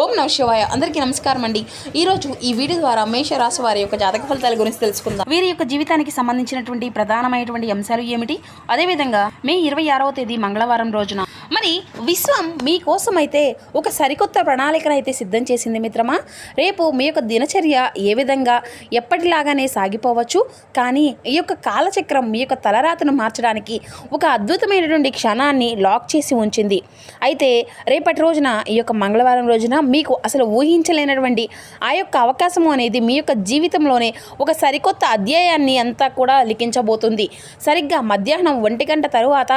ఓం నమః శివాయ. అందరికీ నమస్కారం అండి. ఈరోజు ఈ వీడియో ద్వారా మేషరాశి వారి యొక్క జాతక ఫలితాల గురించి తెలుసుకుందాం. వీరి యొక్క జీవితానికి సంబంధించినటువంటి ప్రధానమైనటువంటి అంశాలు ఏమిటి, అదేవిధంగా మే 26వ తేదీ మంగళవారం రోజున మరి విశ్వం మీకోసం అయితే ఒక సరికొత్త ప్రణాళికను అయితే సిద్ధం చేసింది మిత్రమా. రేపు మీ యొక్క దినచర్య ఏ విధంగా ఎప్పటిలాగానే సాగిపోవచ్చు, కానీ ఈ యొక్క కాలచక్రం మీ యొక్క తలరాతను మార్చడానికి ఒక అద్భుతమైనటువంటి క్షణాన్ని లాక్ చేసి ఉంచింది. అయితే రేపటి రోజున ఈ యొక్క మంగళవారం రోజున మీకు అసలు ఊహించలేనటువంటి ఆ యొక్క అవకాశం అనేది మీ యొక్క జీవితంలోనే ఒక సరికొత్త అధ్యాయాన్ని అంతా కూడా లిఖించబోతుంది. సరిగ్గా మధ్యాహ్నం 1 గంట తరువాత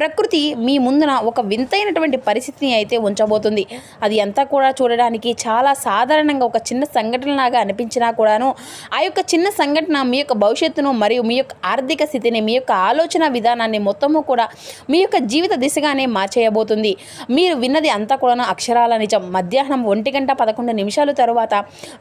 ప్రకృతి మీ ముందున ఒక వింతైనటువంటి పరిస్థితిని అయితే ఉంచబోతుంది. అది అంతా కూడా చూడడానికి చాలా సాధారణంగా ఒక చిన్న సంఘటనలాగా అనిపించినా కూడాను ఆ యొక్క చిన్న సంఘటన మీ యొక్క భవిష్యత్తును మరియు మీ యొక్క ఆర్థిక స్థితిని, మీ యొక్క ఆలోచన విధానాన్ని మొత్తము కూడా మీ యొక్క జీవిత దిశగానే మార్చేయబోతుంది. మీరు విన్నది అంతా కూడాను అక్షరాల నిజం. మధ్యాహ్నం 1 గంట 11 నిమిషాల తరువాత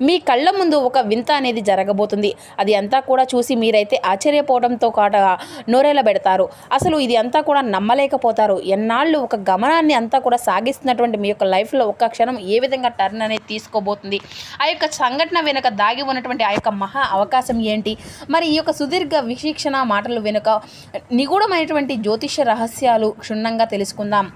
మీ కళ్ళ ముందు ఒక వింత అనేది జరగబోతుంది. అది అంతా కూడా చూసి మీరైతే ఆశ్చర్యపోవడంతో కాటగా నోరేలా పెడతారు. అసలు ఇది అంతా కూడా నమ్మలేకపోతారు. ఎన్నాళ్ళు ఒక గమనాన్ని అంతా కూడా సాగిస్తున్నటువంటి మీ యొక్క లైఫ్లో ఒక్క క్షణం ఏ విధంగా టర్న్ అనేది తీసుకోబోతుంది, ఆ యొక్క సంఘటన వెనుక దాగి ఉన్నటువంటి ఆ యొక్క మహా అవకాశం ఏంటి, మరి ఈ యొక్క సుదీర్ఘ విశిక్షణ మాటలు వెనుక నిగూఢమైనటువంటి జ్యోతిష రహస్యాలు క్షుణ్ణంగా తెలుసుకుందాం.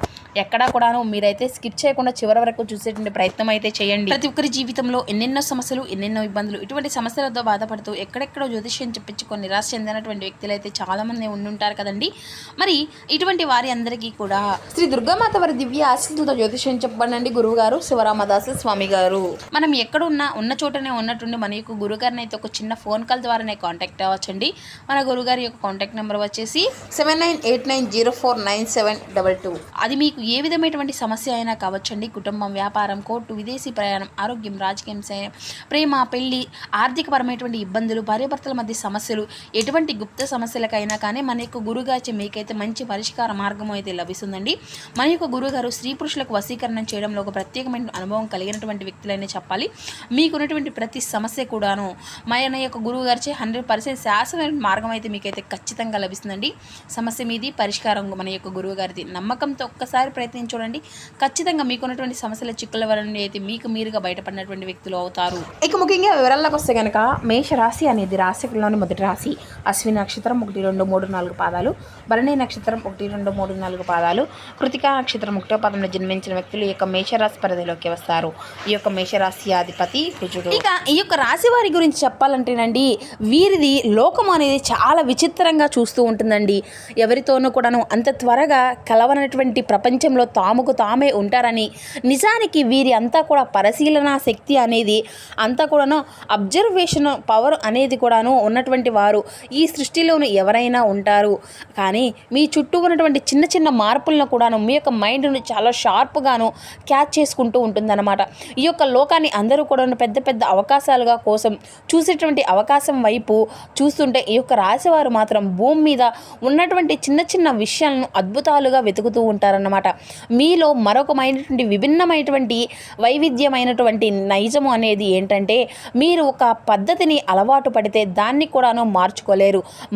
ఎక్కడా కూడాను మీరైతే స్కిప్ చేయకుండా చివరి వరకు చూసేటువంటి ప్రయత్నం అయితే చేయండి. ప్రతి ఒక్కరి జీవితంలో ఎన్నెన్నో సమస్యలు, ఎన్నెన్నో ఇబ్బందులు, ఇటువంటి సమస్యలతో బాధపడుతూ ఎక్కడెక్కడో జ్యోతిష్యం చెప్పించుకొని నిరాశ చెందినటువంటి వ్యక్తులు అయితే చాలామంది ఉండుంటారు కదండి. మరి ఇటువంటి వారి అందరికీ కూడా శ్రీ దుర్గామాత వారి దివ్య ఆశీస్సులతో జ్యోతిష్యం చెప్పండి గురువుగారు శివరామదాసు స్వామి గారు. మనం ఎక్కడున్నా ఉన్న చోటనే ఉన్నట్టుండి మన యొక్క గురుగారిని అయితే ఒక చిన్న ఫోన్ కాల్ ద్వారానే కాంటాక్ట్ అవ్వచ్చండి. మన గురుగారి యొక్క కాంటాక్ట్ నెంబర్ వచ్చేసి 7989049722. అది మీకు ఏ విధమైనటువంటి సమస్య అయినా కావచ్చండి. కుటుంబం, వ్యాపారం, కోర్టు, విదేశీ ప్రయాణం, ఆరోగ్యం, రాజకీయం, ప్రేమ, పెళ్లి, ఆర్థికపరమైనటువంటి ఇబ్బందులు, భార్యాభర్తల మధ్య సమస్యలు, ఎటువంటి గుప్త సమస్యలకైనా కానీ మన యొక్క గురుగారి మీకైతే మంచి పరిష్కార మార్గం అయితే లభిస్తుందండి. మన యొక్క గురుగారు స్త్రీ పురుషులకు వశీకరణ చేయడంలో ఒక ప్రత్యేకమైన అనుభవం కలిగినటువంటి వ్యక్తులైనా చెప్పాలి. మీకున్నటువంటి ప్రతి సమస్య కూడాను మన యొక్క గురువుగారిచే 100% శాశ్వతమైన మార్గం అయితే మీకైతే ఖచ్చితంగా లభిస్తుందండి. సమస్య మీది, పరిష్కారం మన యొక్క గురువుగారిది. నమ్మకంతో ఒక్కసారి ప్రయత్నించి చూడండి. ఖచ్చితంగా మీకున్నటువంటి సమస్యల చిక్కుల వలన అయితే మీకు మీరుగా బయటపడినటువంటి వ్యక్తులు అవుతారు. ఇక ముఖ్యంగా వివరాల్లోకి వస్తే కనుక మేషరాశి అనేది రాశిలోని మొదటి రాశి. అశ్విని నక్షత్రం 1, 2, 3, 4 పాదాలు, భరణి నక్షత్రం 1, 2, 3, 4 పాదాలు, కృతికా నక్షత్రం 1వ పాదంలో జన్మించిన వ్యక్తులు ఈ యొక్క మేషరాశి పరిధిలోకి వస్తారు. ఈ యొక్క మేషరాశి అధిపతి కుజుడు. ఇక ఈ యొక్క రాశి వారి గురించి చెప్పాలంటేనండి, వీరిది లోకం అనేది చాలా విచిత్రంగా చూస్తూ ఉంటుందండి. ఎవరితోనూ కూడాను అంత త్వరగా కలవనటువంటి ప్రపంచంలో తాముకు తామే ఉంటారని, నిజానికి వీరి అంతా కూడా పరిశీలన శక్తి అనేది అంతా కూడాను అబ్జర్వేషన్ పవర్ అనేది కూడాను ఉన్నటువంటి వారు ఈ సృష్టిలోను ఎవరైనా ఉంటారు. కానీ మీ చుట్టూ ఉన్నటువంటి చిన్న చిన్న మార్పులను కూడాను మీ యొక్క మైండ్ను చాలా షార్ప్గాను క్యాచ్ చేసుకుంటూ ఉంటుందన్నమాట. ఈ యొక్క లోకాన్ని అందరూ కూడాను పెద్ద పెద్ద అవకాశాలుగా కోసం చూసేటువంటి అవకాశం వైపు చూస్తుంటే ఈ యొక్క రాశివారు మాత్రం భూమి మీద ఉన్నటువంటి చిన్న చిన్న విషయాలను అద్భుతాలుగా వెతుకుతూ ఉంటారన్నమాట. మీలో మరొకమైనటువంటి విభిన్నమైనటువంటి వైవిధ్యమైనటువంటి నైజము అనేది ఏంటంటే, మీరు ఒక పద్ధతిని అలవాటు పడితే దాన్ని కూడాను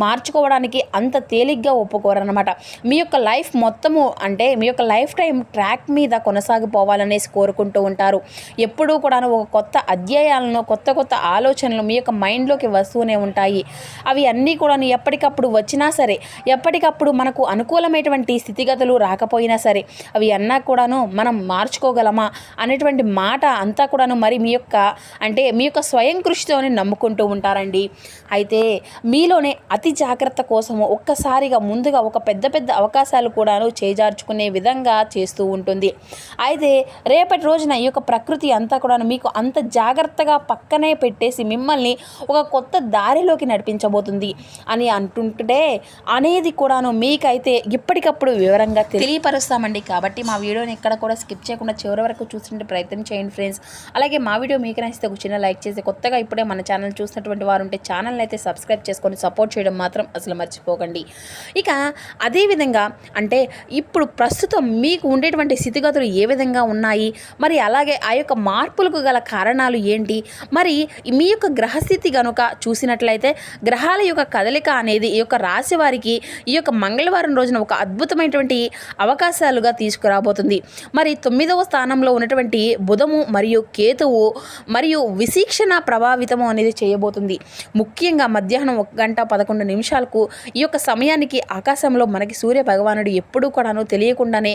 మార్చుకోవడానికి అంత తేలిగ్గా ఒప్పుకోరన్నమాట. మీ యొక్క లైఫ్ మొత్తము అంటే మీ యొక్క లైఫ్ టైం ట్రాక్ మీద కొనసాగిపోవాలనేసి కోరుకుంటూ ఉంటారు. ఎప్పుడూ కూడాను ఒక కొత్త అధ్యాయాలను, కొత్త కొత్త ఆలోచనలు మీ యొక్క మైండ్లోకి వస్తూనే ఉంటాయి. అవి అన్నీ కూడాను ఎప్పటికప్పుడు వచ్చినా సరే, ఎప్పటికప్పుడు మనకు అనుకూలమైనటువంటి స్థితిగతులు రాకపోయినా సరే, అవి అన్నా కూడాను మనం మార్చుకోగలమా అనేటువంటి మాట అంతా కూడాను మరి మీ యొక్క స్వయం కృషితోనే నమ్ముకుంటూ ఉంటారండి. అయితే మీలోనే అతి జాగ్రత్త కోసము ఒక్కసారిగా ముందుగా ఒక పెద్ద పెద్ద అవకాశాలు కూడాను చేజార్చుకునే విధంగా చేస్తూ ఉంటుంది. అయితే రేపటి రోజున ఈ యొక్క ప్రకృతి అంతా కూడాను మీకు అంత జాగ్రత్తగా పక్కనే పెట్టేసి మిమ్మల్ని ఒక కొత్త దారిలోకి నడిపించబోతుంది అని అంటుంటే అనేది కూడాను మీకైతే ఇప్పటికప్పుడు వివరంగా తెలియపరుస్తామండి. కాబట్టి మా వీడియోని ఎక్కడ కూడా స్కిప్ చేయకుండా చివరి వరకు చూస్తుంటే ప్రయత్నం చేయండి ఫ్రెండ్స్. అలాగే మా వీడియో మీకు నచ్చితే ఒక చిన్న లైక్ చేసి, కొత్తగా ఇప్పుడే మన ఛానల్ చూసినటువంటి వారు ఉంటే ఛానల్ని అయితే సబ్స్క్రైబ్ చేసుకొని సపోర్ట్ చేయడం మాత్రం అసలు మర్చిపోకండి. ఇక అదేవిధంగా అంటే ఇప్పుడు ప్రస్తుతం మీకు ఉండేటువంటి స్థితిగతులు ఏ విధంగా ఉన్నాయి, మరి అలాగే ఆ యొక్క మార్పులకు గల కారణాలు ఏంటి, మరి మీ యొక్క గ్రహస్థితి కనుక చూసినట్లయితే గ్రహాల యొక్క కదలిక అనేది ఈ యొక్క రాశి వారికి ఈ యొక్క మంగళవారం రోజున ఒక అద్భుతమైనటువంటి అవకాశాలు ఎదుగుదలుగా తీసుకురాబోతుంది. మరి 9వ స్థానంలో ఉన్నటువంటి బుధము మరియు కేతువు మరియు విశీక్షణ ప్రభావితము అనేది చేయబోతుంది. ముఖ్యంగా మధ్యాహ్నం 1:11 ఈ యొక్క సమయానికి ఆకాశంలో మనకి సూర్య భగవానుడు ఎప్పుడూ కూడాను తెలియకుండానే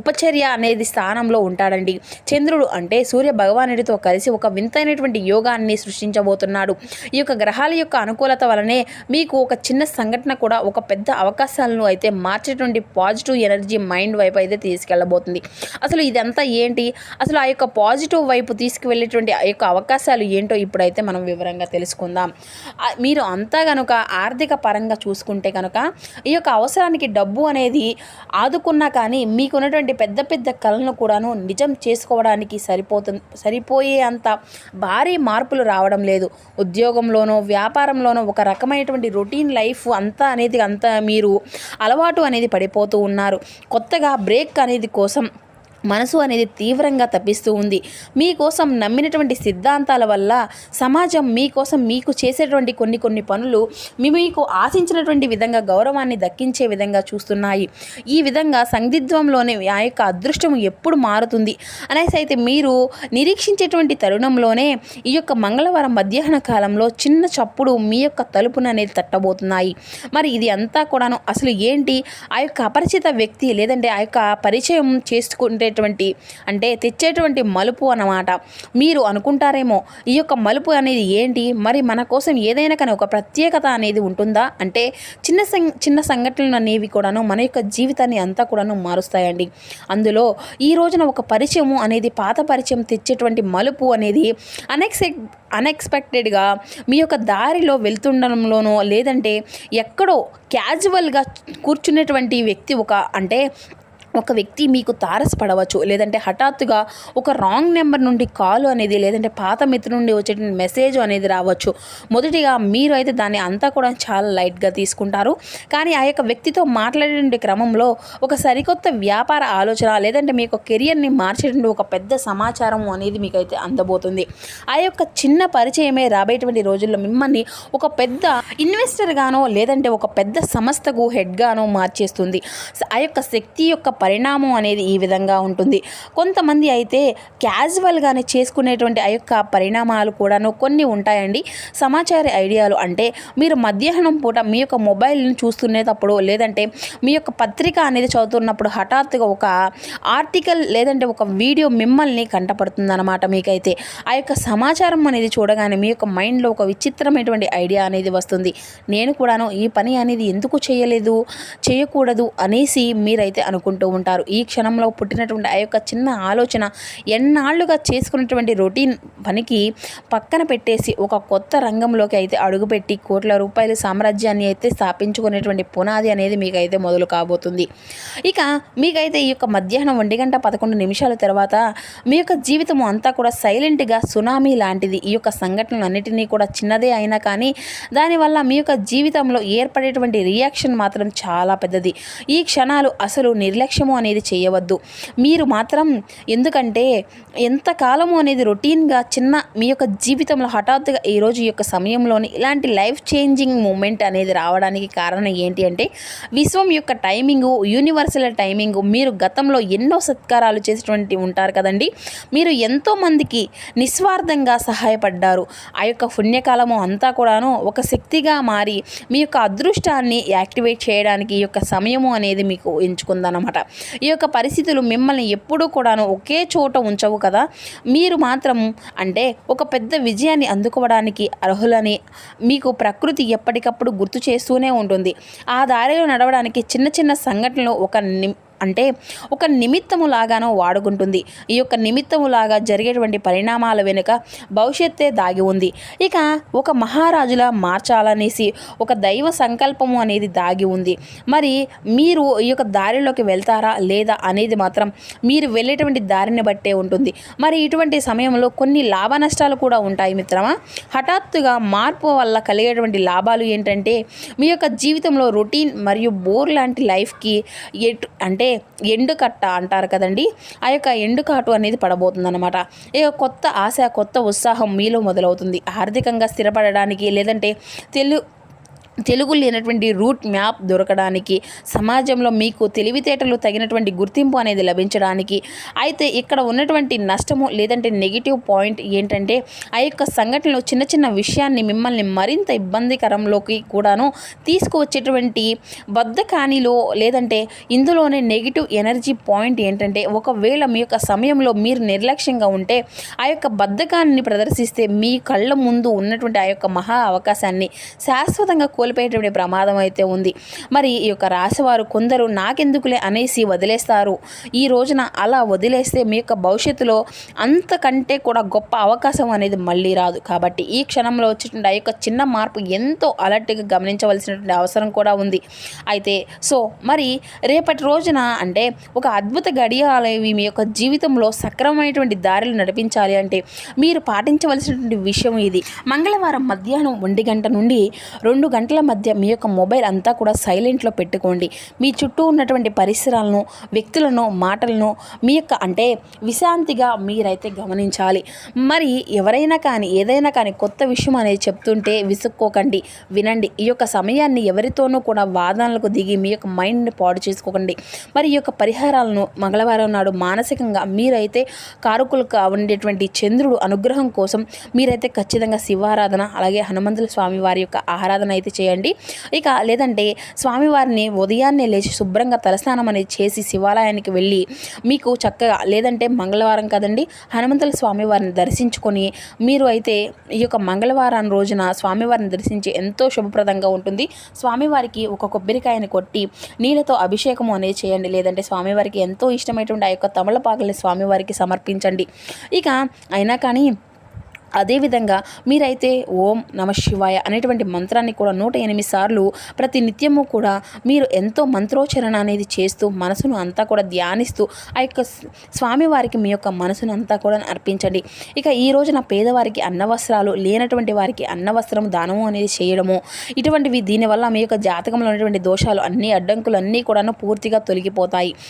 ఉపచర్య అనేది స్థానంలో ఉంటాడండి. చంద్రుడు అంటే సూర్య భగవానుడితో కలిసి ఒక వింతైనటువంటి యోగాన్ని సృష్టించబోతున్నాడు. ఈ యొక్క గ్రహాల యొక్క అనుకూలత వలనే మీకు ఒక చిన్న సంఘటన కూడా ఒక పెద్ద అవకాశాలను అయితే మార్చేటువంటి పాజిటివ్ ఎనర్జీ మైండ్ వైపు అయితే తీసుకెళ్ళబోతుంది. అసలు ఇదంతా ఏంటి, అసలు ఆ యొక్క పాజిటివ్ వైపు తీసుకువెళ్ళేటువంటి ఆ యొక్క అవకాశాలు ఏంటో ఇప్పుడైతే మనం వివరంగా తెలుసుకుందాం. మీరు అంతా కనుక ఆర్థిక పరంగా చూసుకుంటే కనుక ఈ యొక్క అవసరానికి డబ్బు అనేది ఆదుకున్నా కానీ మీకున్నటువంటి పెద్ద పెద్ద కళలను కూడాను నిజం చేసుకోవడానికి సరిపోయే అంత భారీ మార్పులు రావడం లేదు. ఉద్యోగంలోనో వ్యాపారంలోనో ఒక రకమైనటువంటి రొటీన్ లైఫ్ అంతా మీరు అలవాటు అనేది పడిపోతూ ఉన్నారు. కొత్తగా బ్రేక్ అనేది కోసం మనసు అనేది తీవ్రంగా తప్పిస్తూ ఉంది. మీకోసం నమ్మినటువంటి సిద్ధాంతాల వల్ల సమాజం మీకోసం మీకు చేసేటువంటి కొన్ని పనులు మీకు ఆశించినటువంటి విధంగా గౌరవాన్ని దక్కించే విధంగా చూస్తున్నాయి. ఈ విధంగా సందిగ్ధంలోనే ఆ యొక్క అదృష్టం ఎప్పుడు మారుతుంది అనేసి అయితే మీరు నిరీక్షించేటువంటి తరుణంలోనే ఈ యొక్క మంగళవారం మధ్యాహ్న కాలంలో చిన్న చప్పుడు మీ యొక్క తలుపును అనేది తట్టబోతున్నాయి. మరి ఇది అంతా కూడాను అసలు ఏంటి, ఆ యొక్క అపరిచిత వ్యక్తి లేదంటే ఆ యొక్క పరిచయం చేసుకుంటే అంటే తెచ్చేటువంటి మలుపు అన్నమాట. మీరు అనుకుంటారేమో ఈ యొక్క మలుపు అనేది ఏంటి, మరి మన కోసం ఏదైనా కానీ ఒక ప్రత్యేకత అనేది ఉంటుందా అంటే చిన్న సంఘటనలు అనేవి కూడాను మన యొక్క జీవితాన్ని అంతా కూడాను మారుస్తాయండి. అందులో ఈ రోజున ఒక పరిచయం అనేది పాత పరిచయం తెచ్చేటువంటి మలుపు అనేది అన్ఎక్స్పెక్టెడ్గా మీ యొక్క దారిలో వెళ్తుండడంలోనో లేదంటే ఎక్కడో క్యాజువల్గా కూర్చునేటువంటి వ్యక్తి ఒక వ్యక్తి మీకు తారసపడవచ్చు. లేదంటే హఠాత్తుగా ఒక రాంగ్ నెంబర్ నుండి కాల్ అనేది లేదంటే పాత మిత్రుల నుండి వచ్చేటువంటి మెసేజ్ అనేది రావచ్చు. మొదటిగా మీరు అయితే దాన్ని అంతా కూడా చాలా లైట్గా తీసుకుంటారు. కానీ ఆ యొక్క వ్యక్తితో మాట్లాడేటువంటి క్రమంలో ఒక సరికొత్త వ్యాపార ఆలోచన లేదంటే మీ యొక్క కెరియర్ని మార్చేటువంటి ఒక పెద్ద సమాచారం అనేది మీకైతే అందబోతుంది. ఆ యొక్క చిన్న పరిచయమే రాబోయేటువంటి రోజుల్లో మిమ్మల్ని ఒక పెద్ద ఇన్వెస్టర్గానో లేదంటే ఒక పెద్ద సంస్థకు హెడ్గానో మార్చేస్తుంది. ఆ యొక్క శక్తి యొక్క పరిణామం అనేది ఈ విధంగా ఉంటుంది. కొంతమంది అయితే క్యాజువల్గానే చేసుకునేటువంటి ఆ యొక్క పరిణామాలు కూడాను కొన్ని ఉంటాయండి. సమాచార ఐడియాలు అంటే మీరు మధ్యాహ్నం పూట మీ యొక్క మొబైల్ని చూస్తునేటప్పుడు లేదంటే మీ యొక్క పత్రిక అనేది చదువుతున్నప్పుడు హఠాత్తుగా ఒక ఆర్టికల్ లేదంటే ఒక వీడియో మిమ్మల్ని కంటపడుతుందన్నమాట. మీకైతే ఆ యొక్క సమాచారం అనేది చూడగానే మీ యొక్క మైండ్లో ఒక విచిత్రమైనటువంటి ఐడియా అనేది వస్తుంది. నేను కూడాను ఈ పని అనేది ఎందుకు చేయకూడదు అనేసి మీరైతే అనుకుంటూ ఉంటారు. ఈ క్షణంలో పుట్టినటువంటి ఆ యొక్క చిన్న ఆలోచన ఎన్నాళ్లుగా చేసుకున్నటువంటి రొటీన్ పనికి పక్కన పెట్టేసి ఒక కొత్త రంగంలోకి అయితే అడుగుపెట్టి కోట్ల రూపాయల సామ్రాజ్యాన్ని అయితే స్థాపించుకునేటువంటి పునాది అనేది మీకైతే మొదలు కాబోతుంది. ఇక మీకైతే ఈ యొక్క మధ్యాహ్నం 1:11 తర్వాత మీ యొక్క జీవితం అంతా కూడా సైలెంట్గా సునామీ లాంటిది. ఈ యొక్క సంఘటనలు అన్నిటినీ కూడా చిన్నదే అయినా కానీ దానివల్ల మీ యొక్క జీవితంలో ఏర్పడేటువంటి రియాక్షన్ మాత్రం చాలా పెద్దది. ఈ క్షణాలు అసలు నిర్లక్ష్యము అనేది చేయవద్దు. మీరు మాత్రం ఎందుకంటే ఎంతకాలము అనేది రొటీన్గా మీ యొక్క జీవితంలో హఠాత్తుగా ఈరోజు ఈ యొక్క సమయంలోని ఇలాంటి లైఫ్ చేంజింగ్ మూమెంట్ అనేది రావడానికి కారణం ఏంటి అంటే విశ్వం యొక్క టైమింగు, యూనివర్సల్ టైమింగు. మీరు గతంలో ఎన్నో సత్కారాలు చేసేటువంటి ఉంటారు కదండి. మీరు ఎంతోమందికి నిస్వార్థంగా సహాయపడ్డారు. ఆ యొక్క పుణ్యకాలము అంతా కూడాను ఒక శక్తిగా మారి మీ యొక్క అదృష్టాన్ని యాక్టివేట్ చేయడానికి ఈ యొక్క సమయము అనేది మీకు ఎంచుకుందన్నమాట. ఈ యొక్క పరిస్థితులు మిమ్మల్ని ఎప్పుడూ కూడాను ఒకే చోట ఉంచవు కదా. మీరు మాత్రం ఒక పెద్ద విజయాన్ని అందుకోవడానికి అర్హులని మీకు ప్రకృతి ఎప్పటికప్పుడు గుర్తు చేస్తూనే ఉంటుంది. ఆ దారిలో నడవడానికి చిన్న చిన్న సంఘటనలు ఒక నిమిత్తము లాగానో వాడుకుంటుంది. ఈ యొక్క నిమిత్తము లాగా జరిగేటువంటి పరిణామాల వెనుక భవిష్యత్తే దాగి ఉంది. ఇక ఒక మహారాజులా మార్చాలనేసి ఒక దైవ సంకల్పము అనేది దాగి ఉంది. మరి మీరు ఈ యొక్క దారిలోకి వెళ్తారా లేదా అనేది మాత్రం మీరు వెళ్ళేటువంటి దారిని బట్టే ఉంటుంది. మరి ఇటువంటి సమయంలో కొన్ని లాభ నష్టాలు కూడా ఉంటాయి మిత్రమా. హఠాత్తుగా మార్పు వల్ల కలిగేటువంటి లాభాలు ఏంటంటే మీ యొక్క జీవితంలో రొటీన్ మరియు బోర్ లాంటి లైఫ్కి ఎండుకట్ట అంటారు కదండి, ఆ యొక్క ఎండుకాటు అనేది పడబోతుందన్నమాట. ఇక కొత్త ఆశ, కొత్త ఉత్సాహం మీలో మొదలవుతుంది. ఆర్థికంగా స్థిరపడడానికి లేదంటే తెలుగు లేనటువంటి రూట్ మ్యాప్ దొరకడానికి, సమాజంలో మీకు తెలివితేటలు తగినటువంటి గుర్తింపు అనేది లభించడానికి. అయితే ఇక్కడ ఉన్నటువంటి నష్టము లేదంటే నెగిటివ్ పాయింట్ ఏంటంటే, ఆ యొక్క సంఘటనలో చిన్న చిన్న విషయాన్ని మిమ్మల్ని మరింత ఇబ్బందికరంలోకి కూడాను తీసుకువచ్చేటువంటి బద్ధకానిలో, లేదంటే ఇందులోనే నెగిటివ్ ఎనర్జీ పాయింట్ ఏంటంటే, ఒకవేళ మీ యొక్క సమయంలో మీరు నిర్లక్ష్యంగా ఉంటే ఆ యొక్క బద్ధకాన్ని ప్రదర్శిస్తే మీ కళ్ళ ముందు ఉన్నటువంటి ఆ యొక్క మహా అవకాశాన్ని శాశ్వతంగా కోల్పోయేటువంటి ప్రమాదం అయితే ఉంది. మరి ఈ యొక్క రాశివారు కొందరు నాకెందుకులే అనేసి వదిలేస్తారు. ఈ రోజున అలా వదిలేస్తే మీ యొక్క భవిష్యత్తులో అంతకంటే కూడా గొప్ప అవకాశం అనేది మళ్ళీ రాదు. కాబట్టి ఈ క్షణంలో వచ్చేటువంటి ఆ యొక్క చిన్న మార్పు ఎంతో అలర్ట్గా గమనించవలసినటువంటి అవసరం కూడా ఉంది. అయితే మరి రేపటి రోజున అంటే ఒక అద్భుత గడియాలవి మీ యొక్క జీవితంలో సక్రమమైనటువంటి దారిలు నడిపించాలి అంటే మీరు పాటించవలసినటువంటి విషయం ఇది. మంగళవారం మధ్యాహ్నం 1 గంట నుండి 2 గంటల మధ్య మీ యొక్క మొబైల్ అంతా కూడా సైలెంట్లో పెట్టుకోండి. మీ చుట్టూ ఉన్నటువంటి పరిసరాలను, వ్యక్తులను, మాటలను మీ యొక్క అంటే విశాంతిగా మీరైతే గమనించాలి. మరి ఎవరైనా కానీ ఏదైనా కానీ కొత్త విషయం అనేది చెప్తుంటే విసుక్కోకండి, వినండి. ఈ యొక్క సమయాన్ని ఎవరితోనూ కూడా వాదనలకు దిగి మీ యొక్క మైండ్ని పాడు చేసుకోకండి. మరి ఈ యొక్క పరిహారాలను మంగళవారం నాడు మానసికంగా మీరైతే కారకులుగా ఉండేటువంటి చంద్రుడు అనుగ్రహం కోసం మీరైతే ఖచ్చితంగా శివారాధన, అలాగే హనుమంతుల స్వామి వారి యొక్క ఆరాధన అయితే చేయండి. ఇక లేదంటే స్వామివారిని ఉదయాన్నే లేచి శుభ్రంగా తలస్నానం అనేది చేసి శివాలయానికి వెళ్ళి మీకు చక్కగా, లేదంటే మంగళవారం కదండి, హనుమంతుల స్వామివారిని దర్శించుకొని మీరు అయితే ఈ యొక్క మంగళవారం రోజున స్వామివారిని దర్శించి ఎంతో శుభప్రదంగా ఉంటుంది. స్వామివారికి ఒక కొబ్బరికాయని కొట్టి నీళ్ళతో అభిషేకం అనేది చేయండి. లేదంటే స్వామివారికి ఎంతో ఇష్టమైనటువంటి ఆ యొక్క తమలపాకుల్ని స్వామివారికి సమర్పించండి. ఇక అయినా కానీ అదేవిధంగా మీరైతే ఓం నమ శివాయ అనేటువంటి మంత్రాన్ని కూడా 108 సార్లు ప్రతి నిత్యము కూడా మీరు ఎంతో మంత్రోచ్చరణ అనేది చేస్తూ మనసును అంతా కూడా ధ్యానిస్తూ ఆ యొక్క స్వామివారికి మీ యొక్క మనసును అంతా కూడా అర్పించండి. ఇక ఈ రోజున పేదవారికి అన్నవస్త్రాలు, లేనటువంటి వారికి అన్నవస్త్రం దానము అనేది చేయడము, ఇటువంటివి దీనివల్ల మీ యొక్క జాతకంలో ఉన్నటువంటి దోషాలు అన్ని అడ్డంకులు అన్నీ కూడాను పూర్తిగా తొలగిపోతాయి.